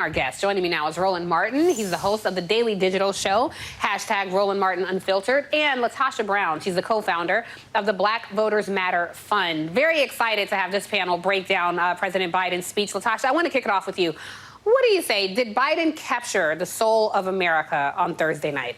Our guest joining me now is Roland Martin. He's the host of the Daily Digital Show, hashtag Roland Martin Unfiltered, and LaTosha Brown. She's the co-founder of the Black Voters Matter Fund. Very excited to have this panel break down President Biden's speech. LaTosha, I want to kick it off with you. What do you say? Did Biden capture the soul of America on Thursday night?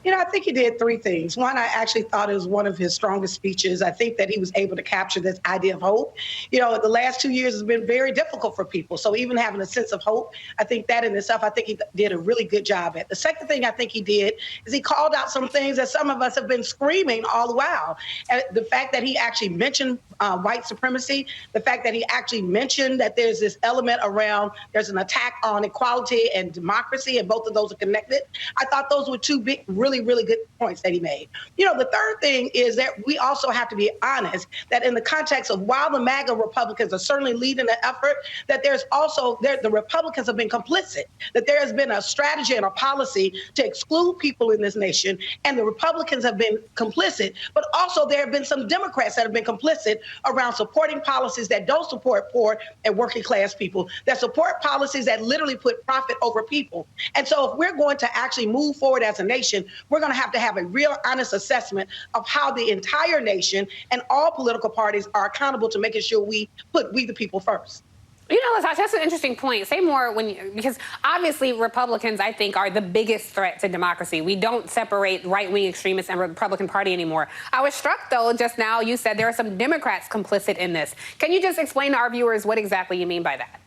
You know, I think he did three things. One, I actually thought it was one of his strongest speeches. I think that he was able to capture this idea of hope. You know, the last 2 years has been very difficult for people. So even having a sense of hope, I think that in itself, I think he did a really good job at. The second thing I think he did is he called out some things that some of us have been screaming all the while. And the fact that he actually mentioned white supremacy, the fact that he actually mentioned that there's this element around, there's an attack on equality and democracy, and both of those are connected. I thought those were two big, really good points that he made. You know, the third thing is that we also have to be honest that in the context of while the MAGA Republicans are certainly leading the effort, that there's also, the Republicans have been complicit, that there has been a strategy and a policy to exclude people in this nation, and the Republicans have been complicit, but also there have been some Democrats that have been complicit around supporting policies that don't support poor and working class people, that support policies that literally put profit over people. And so if we're going to actually move forward as a nation, we're going to have a real honest assessment of how the entire nation and all political parties are accountable to making sure we put we the people first. You know, LaTosha, that's an interesting point. Say more because obviously Republicans, I think, are the biggest threat to democracy. We don't separate right-wing extremists and Republican Party anymore. I was struck, though, just now you said there are some Democrats complicit in this. Can you just explain to our viewers what exactly you mean by that?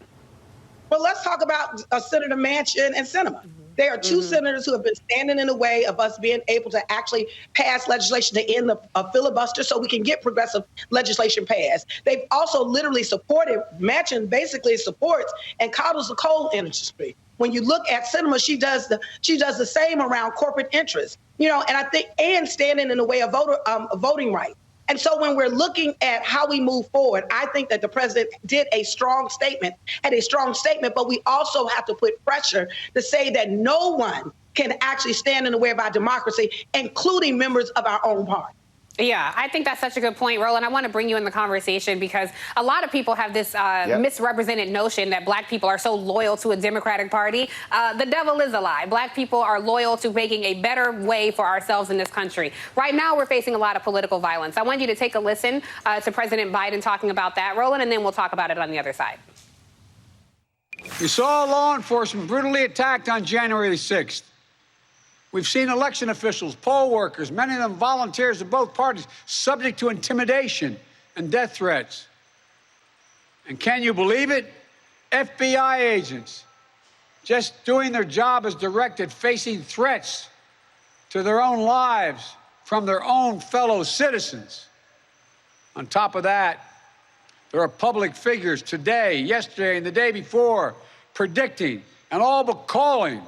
Well, let's talk about Senator Manchin and Sinema. There are two senators who have been standing in the way of us being able to actually pass legislation to end the filibuster so we can get progressive legislation passed. They've also literally supported, Manchin basically supports and coddles the coal industry. When you look at Sinema, she does the same around corporate interests, you know, and I think, and standing in the way of voting rights. And so when we're looking at how we move forward, I think that the president had a strong statement, but we also have to put pressure to say that no one can actually stand in the way of our democracy, including members of our own party. Yeah, I think that's such a good point, Roland. I want to bring you in the conversation because a lot of people have this misrepresented notion that black people are so loyal to a Democratic Party. The devil is a lie. Black people are loyal to making a better way for ourselves in this country. Right now, we're facing a lot of political violence. I want you to take a listen to President Biden talking about that, Roland, and then we'll talk about it on the other side. We saw law enforcement brutally attacked on January the 6th. We've seen election officials, poll workers, many of them volunteers of both parties, subject to intimidation and death threats. And can you believe it? FBI agents just doing their job as directed, facing threats to their own lives from their own fellow citizens. On top of that, there are public figures today, yesterday, and the day before predicting and all but calling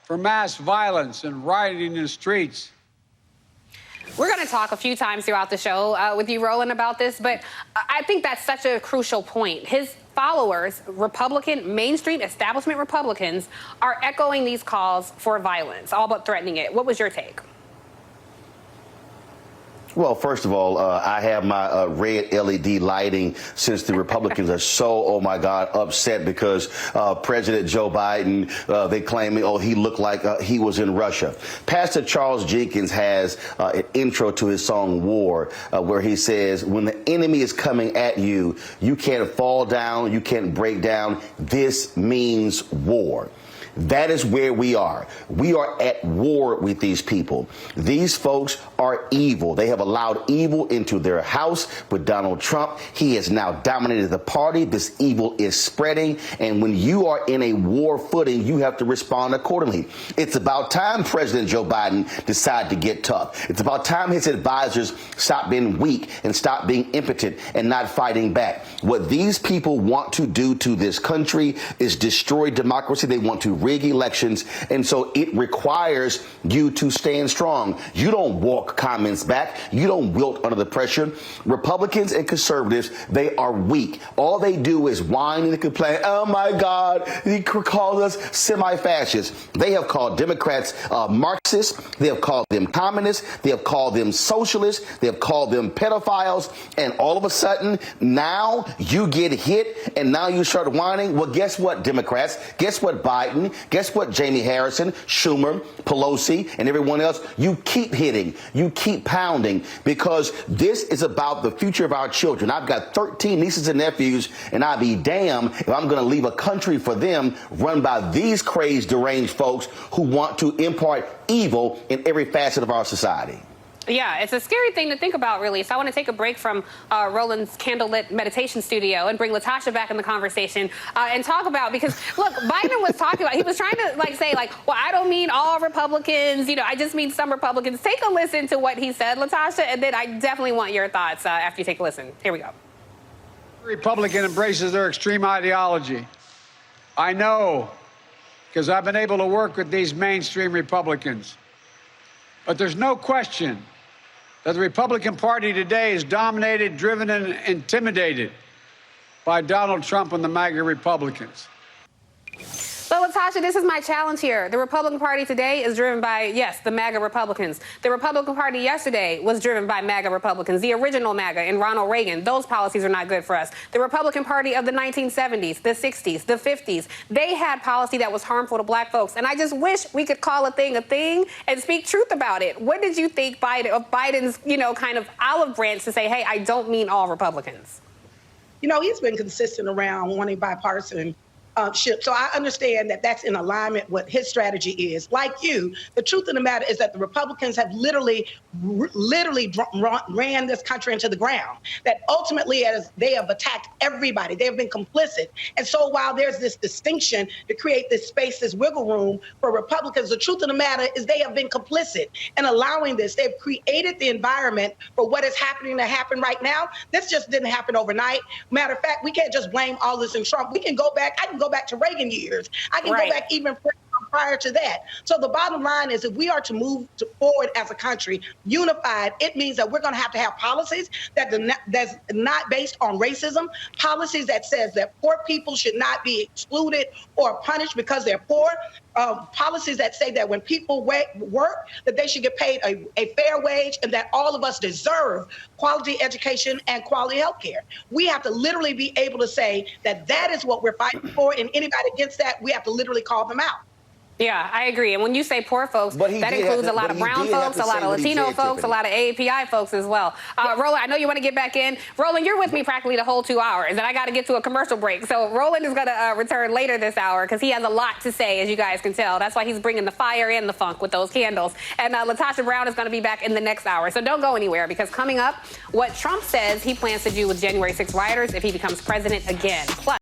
for mass violence and rioting in the streets. We're going to talk a few times throughout the show with you, Roland, about this, but I think that's such a crucial point. His followers, Republican, mainstream establishment Republicans, are echoing these calls for violence, all but threatening it. What was your take? Well, first of all, I have my red LED lighting since the Republicans are so, oh my God, upset because President Joe Biden, they claim, oh, he looked like he was in Russia. Pastor Charles Jenkins has an intro to his song War, where he says, when the enemy is coming at you, you can't fall down, you can't break down. This means war. That is where we are. We are at war with these people. These folks are evil. They have allowed evil into their house with Donald Trump. He has now dominated the party. This evil is spreading. And when you are in a war footing, you have to respond accordingly. It's about time President Joe Biden decided to get tough. It's about time his advisors stop being weak and stop being impotent and not fighting back. What these people want to do to this country is destroy democracy. They want to rig elections. And so it requires you to stand strong. You don't walk comments back. You don't wilt under the pressure. Republicans and conservatives, they are weak. All they do is whine and complain. Oh, my God, he called us semi-fascists. They have called Democrats Marxists. They have called them communists. They have called them socialists. They have called them pedophiles. And all of a sudden, now you get hit and now you start whining. Well, guess what, Democrats? Guess what, Biden? Guess what, Jamie Harrison, Schumer, Pelosi, and everyone else? You keep hitting. You keep pounding, because this is about the future of our children. I've got 13 nieces and nephews, and I'd be damned if I'm going to leave a country for them run by these crazed, deranged folks who want to impart evil in every facet of our society. Yeah, it's a scary thing to think about, really. So I want to take a break from Roland's candlelit meditation studio and bring LaTosha back in the conversation and talk about, because, look, Biden was talking about, he was trying to, say, well, I don't mean all Republicans, I just mean some Republicans. Take a listen to what he said, LaTosha, and then I definitely want your thoughts after you take a listen. Here we go. Republican embraces their extreme ideology. I know, because I've been able to work with these mainstream Republicans. But there's no question that the Republican Party today is dominated, driven, and intimidated by Donald Trump and the MAGA Republicans. So, LaTosha, this is my challenge here. The Republican Party today is driven by, yes, the MAGA Republicans. The Republican Party yesterday was driven by MAGA Republicans, the original MAGA and Ronald Reagan. Those policies are not good for us. The Republican Party of the 1970s, the 60s, the 50s, they had policy that was harmful to black folks. And I just wish we could call a thing and speak truth about it. What did you think of Biden's, kind of olive branch to say, hey, I don't mean all Republicans? He's been consistent around wanting bipartisan. So I understand that that's in alignment with his strategy is. Like you, the truth of the matter is that the Republicans have literally ran this country into the ground. That ultimately, as they have attacked everybody, they have been complicit. And so while there's this distinction to create this space, this wiggle room for Republicans, the truth of the matter is they have been complicit in allowing this. They've created the environment for what is happening to happen right now. This just didn't happen overnight. Matter of fact, we can't just blame all this on Trump. We can go back. I can go back to Reagan years. I can go back even prior to that. So the bottom line is, if we are to move forward as a country unified, it means that we're going to have policies that's not based on racism, policies that says that poor people should not be excluded or punished because they're poor, policies that say that when people work, that they should get paid a fair wage, and that all of us deserve quality education and quality health care. We have to literally be able to say that that is what we're fighting for, and anybody against that, we have to literally call them out. Yeah, I agree. And when you say poor folks, that includes a lot of brown folks, a lot of Latino folks, a lot of AAPI folks as well. Roland, I know you want to get back in. Roland, you're with me practically the whole 2 hours, and I got to get to a commercial break. So Roland is going to return later this hour because he has a lot to say, as you guys can tell. That's why he's bringing the fire and the funk with those candles. And LaTosha Brown is going to be back in the next hour. So don't go anywhere, because coming up, what Trump says he plans to do with January 6 rioters if he becomes president again. Plus,